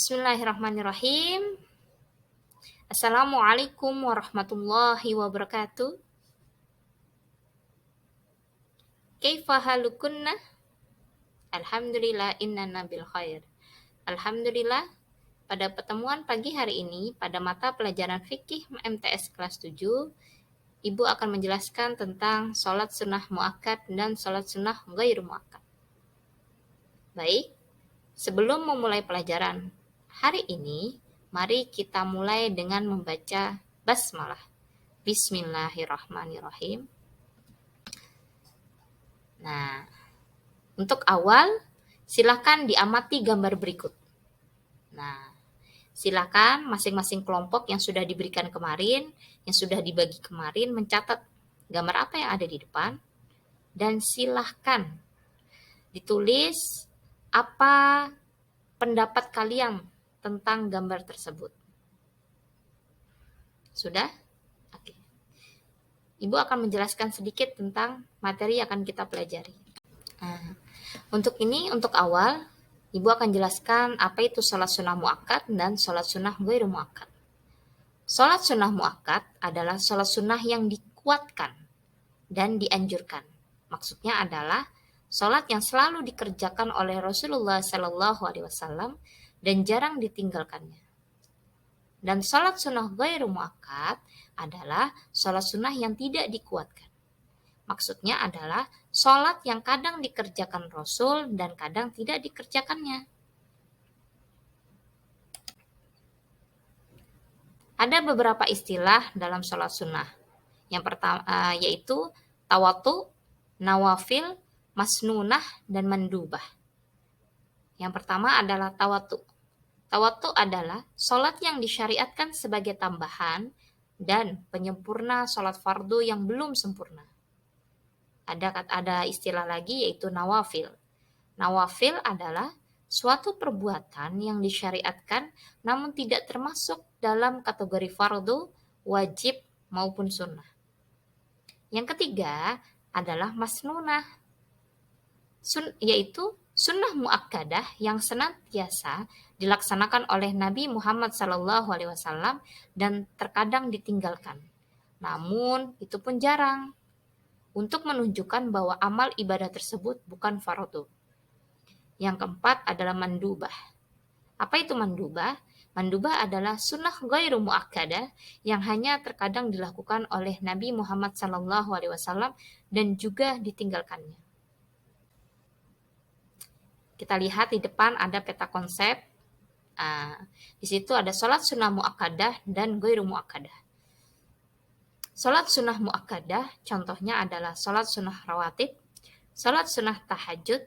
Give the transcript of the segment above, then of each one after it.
Bismillahirrahmanirrahim. Assalamualaikum warahmatullahi wabarakatuh. Kaifa halukunna? Alhamdulillah innana bil khair. Alhamdulillah, pada pertemuan pagi hari ini pada mata pelajaran fikih MTS kelas 7, Ibu akan menjelaskan tentang sholat sunnah muakkad dan sholat sunnah ghairu muakkad. Baik, sebelum memulai pelajaran hari ini, mari kita mulai dengan membaca basmalah. Bismillahirrahmanirrahim. Nah, untuk awal, silakan diamati gambar berikut. Nah, silakan masing-masing kelompok yang sudah diberikan kemarin, yang sudah dibagi kemarin, mencatat gambar apa yang ada di depan, dan silakan ditulis apa pendapat kalian tentang gambar tersebut. Sudah? Oke. Ibu akan menjelaskan sedikit tentang materi yang akan kita pelajari. Nah, untuk awal, Ibu akan jelaskan apa itu sholat sunnah muakkad dan sholat sunnah ghairu muakkad. Sholat sunnah muakkad adalah sholat sunnah yang dikuatkan dan dianjurkan. Maksudnya adalah sholat yang selalu dikerjakan oleh Rasulullah SAW dan jarang ditinggalkannya. Dan sholat sunnah ghairu muakkad adalah sholat sunnah yang tidak dikuatkan. Maksudnya adalah sholat yang kadang dikerjakan Rasul dan kadang tidak dikerjakannya. Ada beberapa istilah dalam sholat sunnah. Yang pertama yaitu tawatu, nawafil, masnunah, dan mandubah. Yang pertama adalah tawatu. Tawatu adalah sholat yang disyariatkan sebagai tambahan dan penyempurna sholat fardu yang belum sempurna. Ada istilah lagi yaitu nawafil. Nawafil adalah suatu perbuatan yang disyariatkan namun tidak termasuk dalam kategori fardu, wajib, maupun sunnah. Yang ketiga adalah masnunah, yaitu sunnah muakkadah yang senantiasa dilaksanakan oleh Nabi Muhammad SAW dan terkadang ditinggalkan. Namun itu pun jarang, untuk menunjukkan bahwa amal ibadah tersebut bukan fardu. Yang keempat adalah mandubah. Apa itu mandubah? Mandubah adalah sunnah ghairu muakkadah yang hanya terkadang dilakukan oleh Nabi Muhammad SAW dan juga ditinggalkannya. Kita lihat di depan ada peta konsep. Di situ ada sholat sunnah muakkadah dan ghairu muakkadah. Sholat sunnah muakkadah contohnya adalah sholat sunnah rawatib, sholat sunnah tahajud,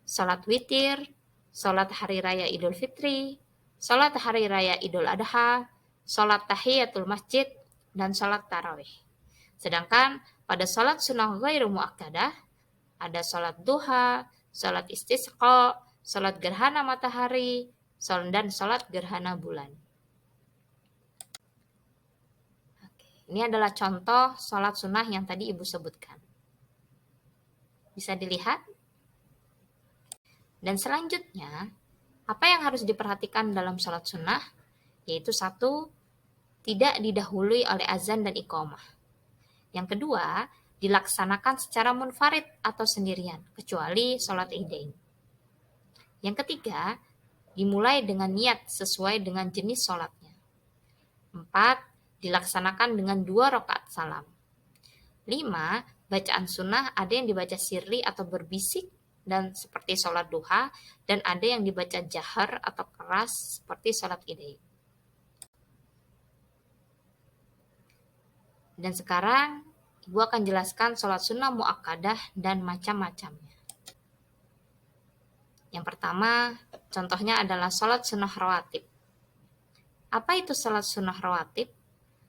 sholat witir, sholat hari raya Idul Fitri, sholat hari raya Idul Adha, sholat tahiyatul masjid, dan sholat tarawih. Sedangkan pada sholat sunnah ghairu muakkadah ada sholat duha, sholat istisqa, sholat gerhana matahari, dan sholat gerhana bulan. Ini adalah contoh sholat sunnah yang tadi Ibu sebutkan. Bisa dilihat? Dan selanjutnya, apa yang harus diperhatikan dalam sholat sunnah? Yaitu satu, tidak didahului oleh azan dan iqamah. Yang kedua, dilaksanakan secara munfarid atau sendirian, kecuali sholat idain. Yang ketiga, dimulai dengan niat sesuai dengan jenis sholatnya. 4, dilaksanakan dengan 2 rakaat salam. 5, bacaan sunnah ada yang dibaca sirri atau berbisik dan seperti sholat duha, dan ada yang dibaca jahar atau keras seperti sholat idain. Dan sekarang Ibu akan jelaskan sholat sunnah muakkadah dan macam-macamnya. Yang pertama, contohnya adalah sholat sunnah rawatib. Apa itu sholat sunnah rawatib?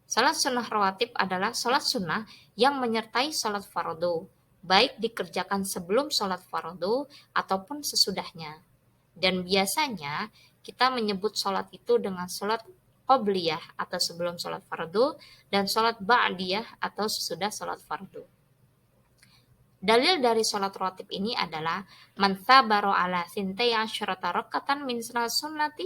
Sholat sunnah rawatib adalah sholat sunnah yang menyertai sholat fardu, baik dikerjakan sebelum sholat fardu ataupun sesudahnya. Dan biasanya kita menyebut sholat itu dengan sholat qobliyah atau sebelum sholat fardu dan sholat ba'diyah atau sesudah sholat fardu. Dalil dari sholat rawatib ini adalah man tsabara ala sintai asyrata rakatan min sunnati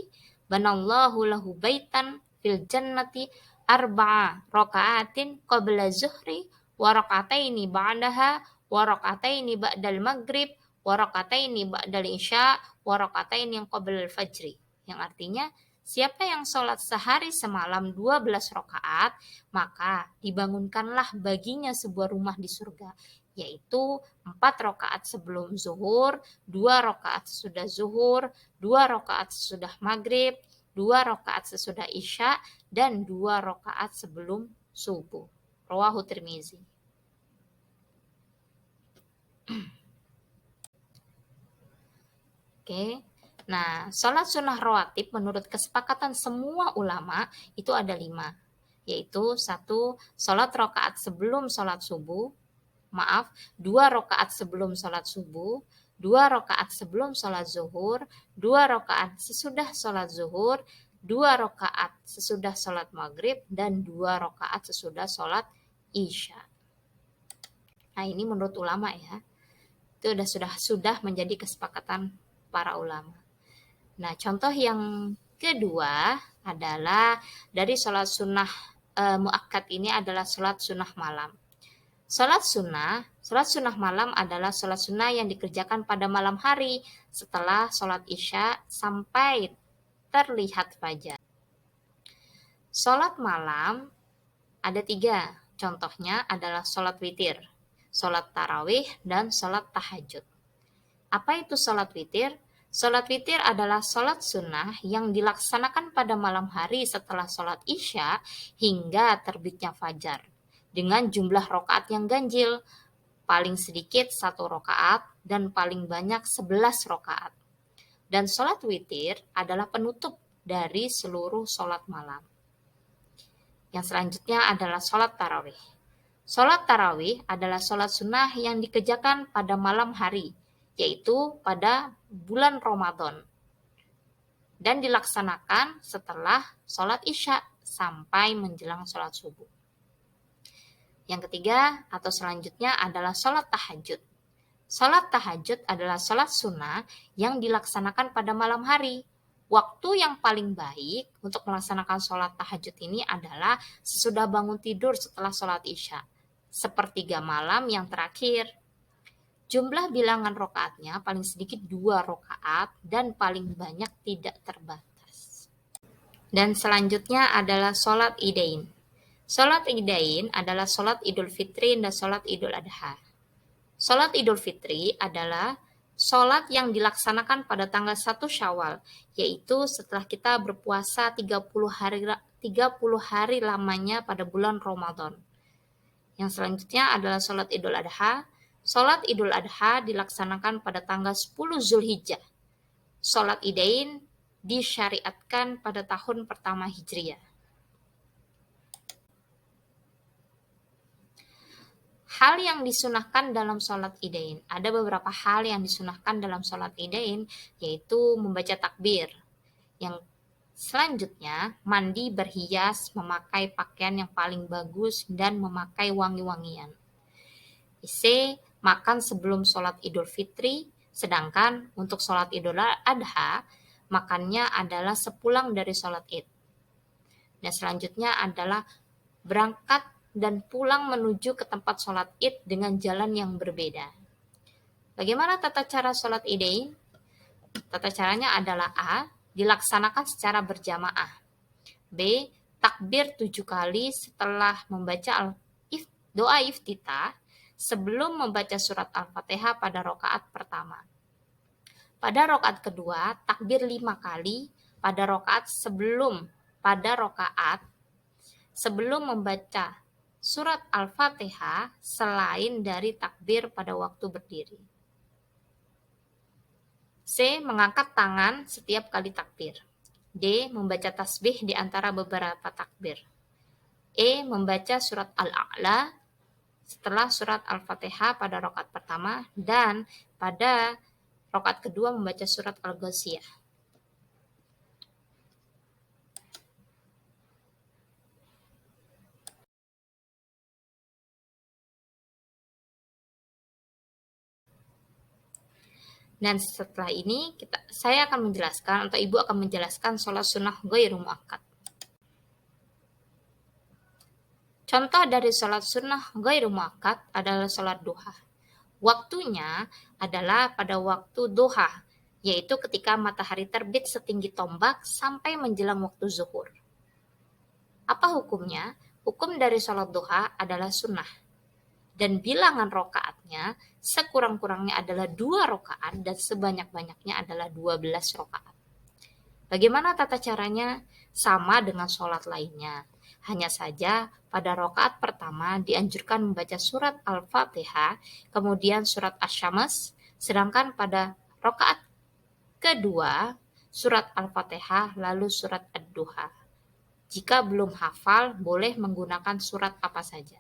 banallahu lahu baitan fil jannati arba'a raka'atin qabla zuhri wa raka'ataini ba'daha wa raka'ataini ba'dal maghrib wa raka'ataini ba'dal isya wa raka'ataini yang qabla al-fajri. Yang artinya, siapa yang sholat sehari semalam 12 rakaat, maka dibangunkanlah baginya sebuah rumah di surga, yaitu 4 rakaat sebelum zuhur, 2 rakaat sesudah zuhur, 2 rakaat sesudah maghrib, 2 rakaat sesudah isya, dan 2 rakaat sebelum subuh. Rawahu Tirmizi. Oke. Nah, sholat sunnah rawatib menurut kesepakatan semua ulama itu ada 5, yaitu 1. Sholat rakaat sebelum sholat subuh, 2 rakaat sebelum sholat subuh, 2 rakaat sebelum sholat zuhur, 2 rakaat sesudah sholat zuhur, 2 rakaat sesudah sholat maghrib, dan 2 rakaat sesudah sholat isya. Nah, ini menurut ulama ya. Itu sudah menjadi kesepakatan para ulama. Nah, contoh yang kedua adalah dari sholat sunnah muakkad ini adalah sholat sunnah malam. Sholat sunnah malam adalah sholat sunnah yang dikerjakan pada malam hari setelah sholat isya sampai terlihat fajar. Sholat malam ada 3, contohnya adalah sholat witir, sholat tarawih, dan sholat tahajud. Apa itu sholat witir? Sholat witir adalah sholat sunnah yang dilaksanakan pada malam hari setelah sholat isya hingga terbitnya fajar, dengan jumlah rakaat yang ganjil, paling sedikit 1 rakaat dan paling banyak 11 rakaat. Dan sholat witir adalah penutup dari seluruh sholat malam. Yang selanjutnya adalah sholat tarawih. Sholat tarawih adalah sholat sunnah yang dikerjakan pada malam hari, yaitu pada bulan Ramadan, dan dilaksanakan setelah sholat isya sampai menjelang sholat subuh. Yang ketiga atau selanjutnya adalah sholat tahajud. Sholat tahajud adalah sholat sunnah yang dilaksanakan pada malam hari. Waktu yang paling baik untuk melaksanakan sholat tahajud ini adalah sesudah bangun tidur setelah sholat isya, sepertiga malam yang terakhir. Jumlah bilangan rakaatnya paling sedikit 2 rakaat dan paling banyak tidak terbatas. Dan selanjutnya adalah sholat idain. Sholat idain adalah sholat idul fitri dan sholat idul adha. Sholat idul fitri adalah sholat yang dilaksanakan pada tanggal 1 Syawal, yaitu setelah kita berpuasa 30 hari lamanya pada bulan Ramadan. Yang selanjutnya adalah sholat idul adha. Sholat idul adha dilaksanakan pada tanggal 10 Zulhijjah. Sholat idain disyariatkan pada tahun pertama Hijriah. Hal yang disunahkan dalam sholat idain. Ada beberapa hal yang disunahkan dalam sholat idain, yaitu membaca takbir. Yang selanjutnya, mandi berhias, memakai pakaian yang paling bagus, dan memakai wangi-wangian. Makan sebelum sholat idul fitri, sedangkan untuk sholat idul adha, makannya adalah sepulang dari sholat id. Dan selanjutnya adalah berangkat dan pulang menuju ke tempat sholat id dengan jalan yang berbeda. Bagaimana tata cara sholat idain? Tata caranya adalah A. Dilaksanakan secara berjamaah. B. Takbir 7 kali setelah membaca doa iftitah sebelum membaca surat Al-Fatihah pada rakaat pertama. Pada rakaat kedua, takbir 5 kali pada rakaat sebelum membaca surat Al-Fatihah selain dari takbir pada waktu berdiri. C. Mengangkat tangan setiap kali takbir. D. Membaca tasbih di antara beberapa takbir. E. Membaca surat Al-A'la setelah surat Al-Fatihah pada rakaat pertama, dan pada rakaat kedua membaca surat Al-Ghasyiyah. Dan setelah ini saya akan menjelaskan atau ibu akan menjelaskan sholat sunnah ghairu muakkad. Contoh dari sholat sunnah ghairu muakkad adalah sholat duha. Waktunya adalah pada waktu duha, yaitu ketika matahari terbit setinggi tombak sampai menjelang waktu zuhur. Apa hukumnya? Hukum dari sholat duha adalah sunnah. Dan bilangan rokaatnya sekurang-kurangnya adalah 2 rokaat dan sebanyak-banyaknya adalah 12 rokaat. Bagaimana tata caranya? Sama dengan sholat lainnya. Hanya saja pada rokaat pertama dianjurkan membaca surat Al-Fatihah, kemudian surat Asy-Syams, sedangkan pada rokaat kedua surat Al-Fatihah lalu surat Ad-Duha. Jika belum hafal, boleh menggunakan surat apa saja.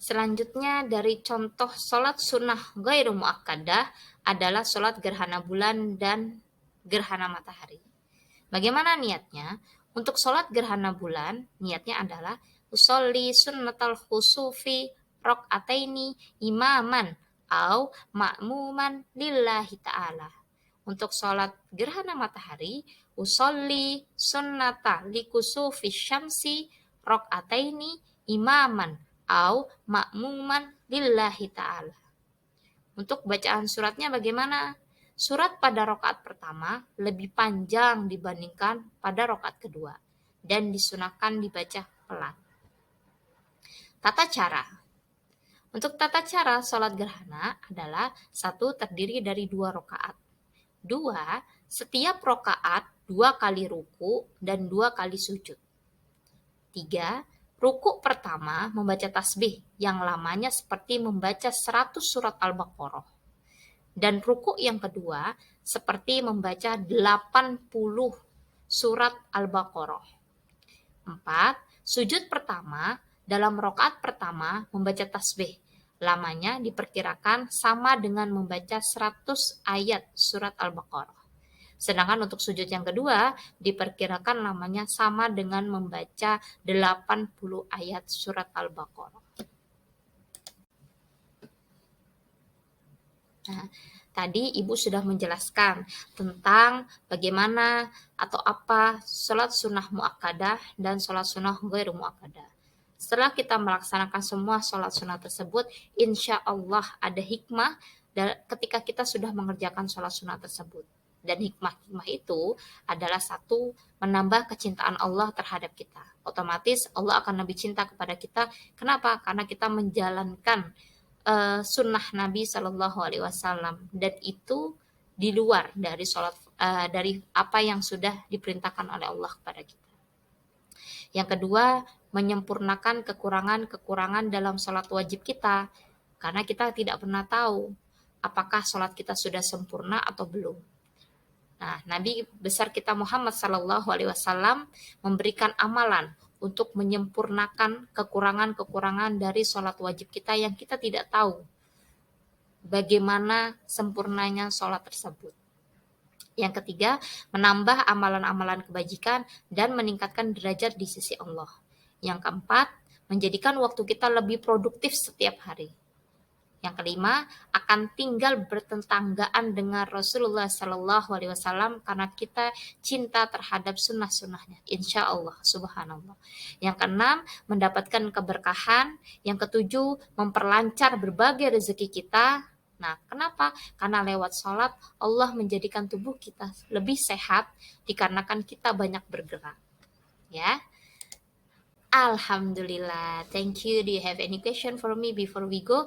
Selanjutnya dari contoh sholat sunnah ghairu muakkadah adalah sholat gerhana bulan dan gerhana matahari. Bagaimana niatnya? Untuk sholat gerhana bulan, niatnya adalah usolli sunnatal khusufi rok'ataini imaman au ma'muman lillahi ta'ala. Untuk sholat gerhana matahari, usolli sunnata likusufi syamsi rok'ataini imaman au ma'muman lillahi ta'ala. Untuk bacaan suratnya bagaimana? Surat pada rokaat pertama lebih panjang dibandingkan pada rokaat kedua dan disunahkan dibaca pelan. Tata cara. Untuk tata cara sholat gerhana adalah 1 terdiri dari 2 rokaat. 2, setiap rokaat 2 kali ruku dan 2 kali sujud. 3, ruku pertama membaca tasbih yang lamanya seperti membaca 100 surat Al-Baqarah. Dan ruku yang kedua seperti membaca 80 surat Al-Baqarah. 4, sujud pertama dalam rokaat pertama membaca tasbih. Lamanya diperkirakan sama dengan membaca 100 ayat surat Al-Baqarah. Sedangkan untuk sujud yang kedua diperkirakan lamanya sama dengan membaca 80 ayat surat Al-Baqarah. Nah, tadi Ibu sudah menjelaskan tentang bagaimana atau apa sholat sunnah muakkadah dan sholat sunnah ghairu muakkadah. Setelah kita melaksanakan semua sholat sunnah tersebut, insya Allah ada hikmah ketika kita sudah mengerjakan sholat sunnah tersebut. Dan hikmah-hikmah itu adalah 1, menambah kecintaan Allah terhadap kita. Otomatis Allah akan lebih cinta kepada kita. Kenapa? Karena kita menjalankan sunnah Nabi Shallallahu Alaihi Wasallam, dan itu di luar dari sholat dari apa yang sudah diperintahkan oleh Allah kepada kita. Yang kedua, menyempurnakan kekurangan-kekurangan dalam sholat wajib kita, karena kita tidak pernah tahu apakah sholat kita sudah sempurna atau belum. Nah, Nabi besar kita Muhammad Shallallahu Alaihi Wasallam memberikan amalan untuk menyempurnakan kekurangan-kekurangan dari sholat wajib kita yang kita tidak tahu bagaimana sempurnanya sholat tersebut. Yang ketiga, menambah amalan-amalan kebajikan dan meningkatkan derajat di sisi Allah. Yang keempat, menjadikan waktu kita lebih produktif setiap hari. Yang kelima, akan tinggal bertetanggaan dengan Rasulullah Shallallahu Alaihi Wasallam karena kita cinta terhadap sunnah-sunnahnya. Insya Allah, subhanallah. Yang keenam, mendapatkan keberkahan. Yang ketujuh, memperlancar berbagai rezeki kita. Nah, kenapa? Karena lewat sholat Allah menjadikan tubuh kita lebih sehat dikarenakan kita banyak bergerak. Ya. Alhamdulillah. Thank you. Do you have any question for me before we go?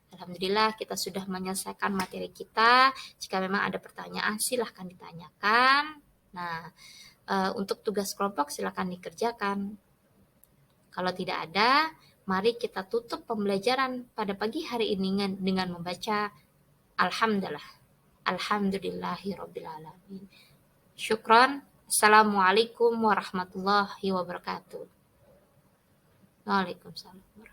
Alhamdulillah kita sudah menyelesaikan materi kita. Jika memang ada pertanyaan silahkan ditanyakan. Nah, untuk tugas kelompok silahkan dikerjakan. Kalau tidak ada, mari kita tutup pembelajaran pada pagi hari ini dengan membaca Alhamdulillahirrabbilalamin. Syukran. Assalamualaikum warahmatullahi wabarakatuh. Waalaikumsalam.